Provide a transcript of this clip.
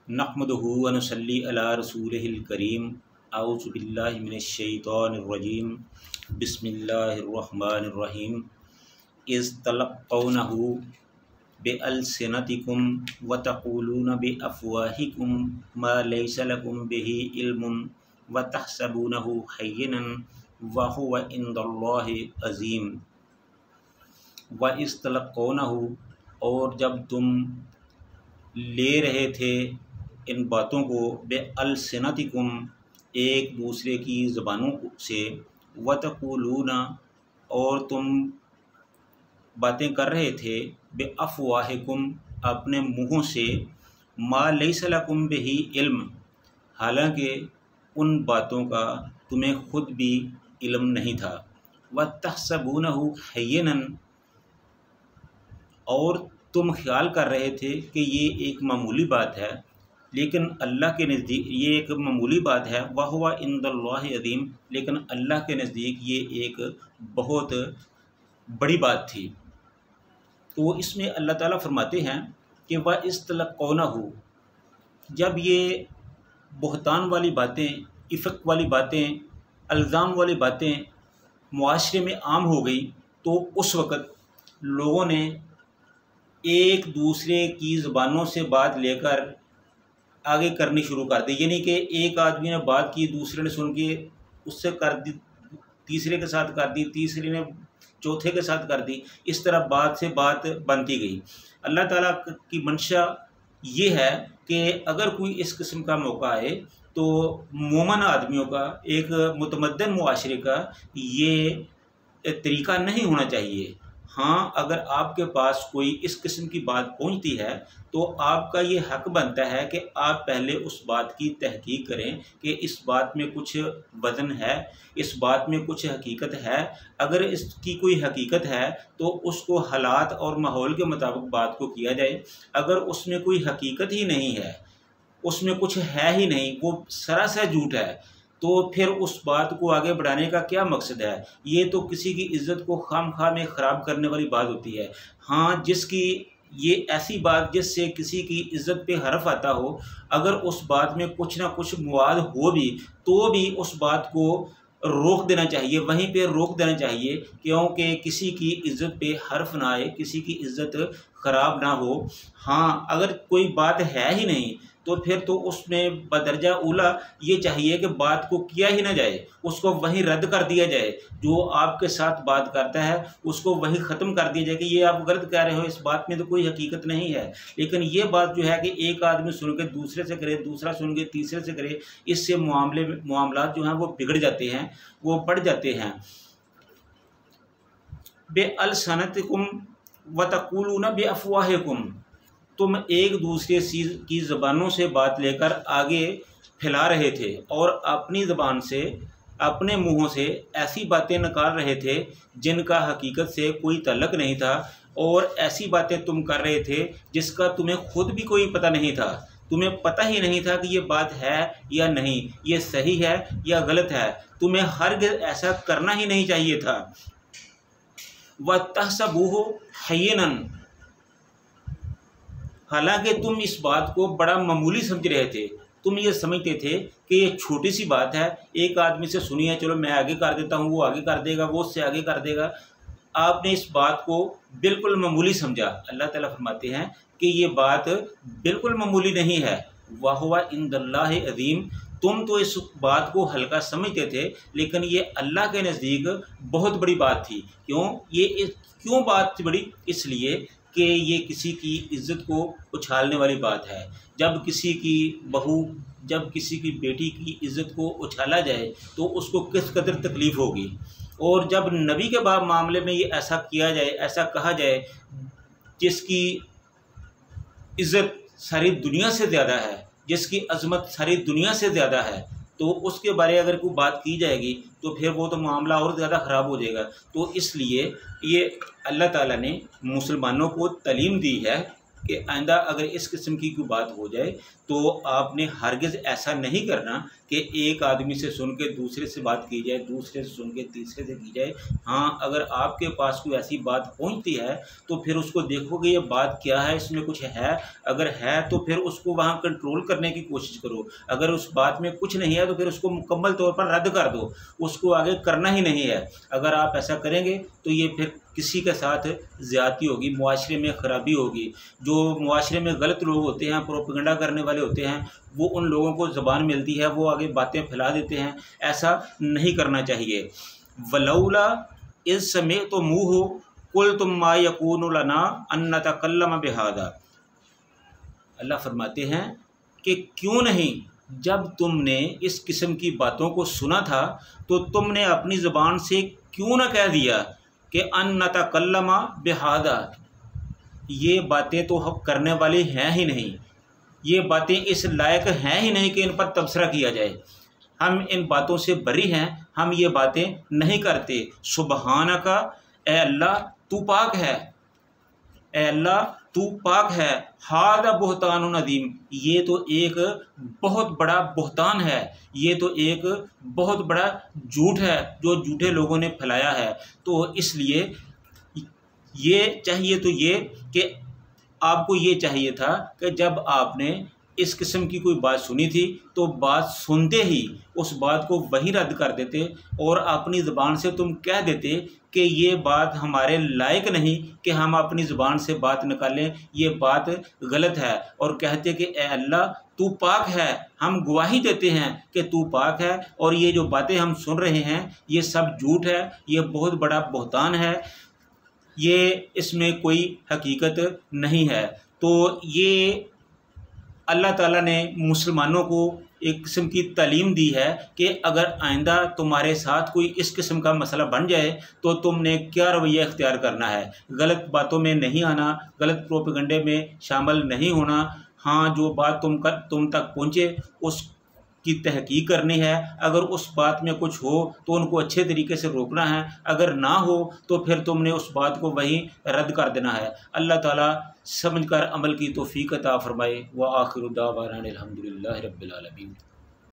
नहमदुहु व नुसल्ली अला रसूलिहिल करीम। औज़ु बिल्लाहि मिनश शैतानिर रजीम। बिस्मिल्लाहिर रहमानिर रहीम। इज़ तलक़्क़ौनहु बिअल्सिनतिकुम व तक़ूलून बिअफ़वाहिकुम मा लैसा लकुम बिही इल्मुन व तहसबूनहु हय्यिनन व हुव इंदल्लाहि अज़ीम। व इज़ तलक़्क़ौनहु, और जब तुम ले रहे थे इन बातों को, बिअल्सिनतिकुम, एक दूसरे की ज़बानों से, व तक़ूलूना, और तुम बातें कर रहे थे, बिअफ़वाहिकुम, अपने मुँहों से, मा लैसा लकुम बिही इल्म, हालांकि उन बातों का तुम्हें खुद भी इल्म नहीं था। व तहसबूनहु हय्यिनन, और तुम ख्याल कर रहे थे कि ये एक मामूली बात है, लेकिन अल्लाह के नज़दीक ये एक मामूली बात है। वह हुवा इंदल्लाहि अज़ीम, लेकिन अल्लाह के नज़दीक ये एक बहुत बड़ी बात थी। तो इसमें अल्लाह ताला फरमाते हैं कि वह इस्तलक़ौनहु, जब ये बुहतान वाली बातें, इफ़क वाली बातें, अल्ज़ाम वाली बातें मुआशरे में आम हो गई, तो उस वक़्त लोगों ने एक दूसरे की ज़बानों से बात लेकर आगे करनी शुरू कर दी। यानी कि एक आदमी ने बात की, दूसरे ने सुन के उससे कर दी, तीसरे के साथ कर दी, तीसरे ने चौथे के साथ कर दी। इस तरह बात से बात बनती गई। अल्लाह ताला की मंशा ये है कि अगर कोई इस किस्म का मौका आए तो मोमन आदमियों का, एक मुतमद्दन मुआशरे का ये तरीक़ा नहीं होना चाहिए। हाँ, अगर आपके पास कोई इस किस्म की बात पहुंचती है तो आपका ये हक बनता है कि आप पहले उस बात की तहकीक करें कि इस बात में कुछ वज़न है, इस बात में कुछ हकीकत है। अगर इसकी कोई हकीकत है तो उसको हालात और माहौल के मुताबिक बात को किया जाए। अगर उसमें कोई हकीकत ही नहीं है, उसमें कुछ है ही नहीं, वो सरासर झूठ है, तो फिर उस बात को आगे बढ़ाने का क्या मकसद है? ये तो किसी की इज़्ज़त को खामखा में ख़राब करने वाली बात होती है। हाँ, जिसकी ये ऐसी बात जिससे किसी की इज़्ज़त पे हर्फ आता हो, अगर उस बात में कुछ ना कुछ मुआद हो भी, तो भी उस बात को रोक देना चाहिए, वहीं पे रोक देना चाहिए, क्योंकि किसी की इज़्ज़त पे हर्फ ना आए, किसी की इज़्ज़त ख़राब ना हो। हाँ, अगर कोई बात है ही नहीं तो फिर तो उसमें बदरजा ऊला ये चाहिए कि बात को किया ही ना जाए, उसको वहीं रद्द कर दिया जाए। जो आपके साथ बात करता है उसको वहीं ख़त्म कर दिया जाए कि ये आप गलत कह रहे हो, इस बात में तो कोई हकीकत नहीं है। लेकिन ये बात जो है कि एक आदमी सुन के दूसरे से करे, दूसरा सुन के तीसरे से करे, इससे मामलात जो हैं वो बिगड़ जाते हैं, वो बढ़ जाते हैं। बिअल्सिनतिकुम व तक़ूलून बिअफ़वाहिकुम, तुम एक दूसरे की ज़बानों से बात लेकर आगे फैला रहे थे और अपनी ज़बान से, अपने मुँहों से ऐसी बातें निकाल रहे थे जिनका हकीकत से कोई तल्लुक़ नहीं था, और ऐसी बातें तुम कर रहे थे जिसका तुम्हें खुद भी कोई पता नहीं था। तुम्हें पता ही नहीं था कि ये बात है या नहीं, ये सही है या गलत है। तुम्हें हरगिज़ ऐसा करना ही नहीं चाहिए था। व तहसबूहु हय्यिनन, हालांकि तुम इस बात को बड़ा मामूली समझ रहे थे। तुम ये समझते थे कि ये छोटी सी बात है, एक आदमी से सुनी है, चलो मैं आगे कर देता हूँ, वो आगे कर देगा, वो उससे आगे कर देगा। आपने इस बात को बिल्कुल मामूली समझा। अल्लाह ताला फरमाते हैं कि ये बात बिल्कुल मामूली नहीं है। वह हुवा इंदल्लाहि अज़ीम, तुम तो इस बात को हल्का समझते थे, लेकिन ये अल्लाह के नज़दीक बहुत बड़ी बात थी। क्यों बात थी बड़ी? इसलिए कि ये किसी की इज़्ज़त को उछालने वाली बात है। जब किसी की बहू, जब किसी की बेटी की इज़्ज़त को उछाला जाए तो उसको किस कदर तकलीफ़ होगी। और जब नबी के मामले में ये ऐसा किया जाए, ऐसा कहा जाए जिसकी इज़्ज़त सारी दुनिया से ज़्यादा है, जिसकी अज़मत सारी दुनिया से ज़्यादा है, तो उसके बारे अगर कोई बात की जाएगी तो फिर वो तो मामला और ज़्यादा ख़राब हो जाएगा। तो इसलिए ये अल्लाह ताला ने मुसलमानों को तालीम दी है कि आइंदा अगर इस किस्म की कोई बात हो जाए तो आपने हरगिज़ ऐसा नहीं करना कि एक आदमी से सुन के दूसरे से बात की जाए, दूसरे से सुन के तीसरे से की जाए। हाँ, अगर आपके पास कोई ऐसी बात पहुंचती है तो फिर उसको देखोगे ये बात क्या है, इसमें कुछ है, अगर है तो फिर उसको वहाँ कंट्रोल करने की कोशिश करो। अगर उस बात में कुछ नहीं है तो फिर उसको मुकम्मल तौर पर रद्द कर दो, उसको आगे करना ही नहीं है। अगर आप ऐसा करेंगे तो ये फिर किसी के साथ ज़्यादती होगी, मुआशरे में ख़राबी होगी। जो मुआशरे में गलत लोग होते हैं, प्रोपेगेंडा करने वाले होते हैं, वो उन लोगों को ज़बान मिलती है, वो आगे बातें फैला देते हैं। ऐसा नहीं करना चाहिए। वलौला इज़ समिअतमूहु कुल्तुम मा यकूनु लना अन नतकल्लम बिहादा। अल्लाह फरमाते हैं कि क्यों नहीं जब तुमने इस किस्म की बातों को सुना था तो तुमने अपनी ज़बान से क्यों न कह दिया कि अन नतकल्लमा बिहादा, ये बातें तो हम करने वाले हैं ही नहीं, ये बातें इस लायक हैं ही नहीं कि इन पर तबसरा किया जाए। हम इन बातों से बरी हैं, हम ये बातें नहीं करते। सुबहानका, ए अल्लाह तू पाक है, ए अल्लाह तू पाक है। हादा बुहतान नदीम, ये तो एक बहुत बड़ा बुहतान है, ये तो एक बहुत बड़ा झूठ है जो झूठे लोगों ने फैलाया है। तो इसलिए ये चाहिए तो ये कि आपको ये चाहिए था कि जब आपने इस किस्म की कोई बात सुनी थी तो बात सुनते ही उस बात को वहीं रद्द कर देते और अपनी ज़बान से तुम कह देते कि ये बात हमारे लायक नहीं कि हम अपनी ज़बान से बात निकालें, ये बात गलत है, और कहते कि ए अल्लाह तू पाक है, हम गवाही देते हैं कि तू पाक है और ये जो बातें हम सुन रहे हैं ये सब झूठ है, ये बहुत बड़ा बुहतान है, ये इसमें कोई हकीकत नहीं है। तो ये अल्लाह ताला ने मुसलमानों को एक किस्म की तालीम दी है कि अगर आइंदा तुम्हारे साथ कोई इस किस्म का मसला बन जाए तो तुमने क्या रवैया इख्तियार करना है। गलत बातों में नहीं आना, गलत प्रोपेगेंडे में शामिल नहीं होना। हाँ, जो बात तुम तक पहुँचे उसकी तहकीक करनी है। अगर उस बात में कुछ हो तो उनको अच्छे तरीके से रोकना है, अगर ना हो तो फिर तुमने उस बात को वहीं रद्द कर देना है। अल्लाह ताला समझकर अमल की तौफीक अता फरमाए। व आखिरु दावाना अनिल हम्दुलिल्लाहि रब्बिल आलमीन।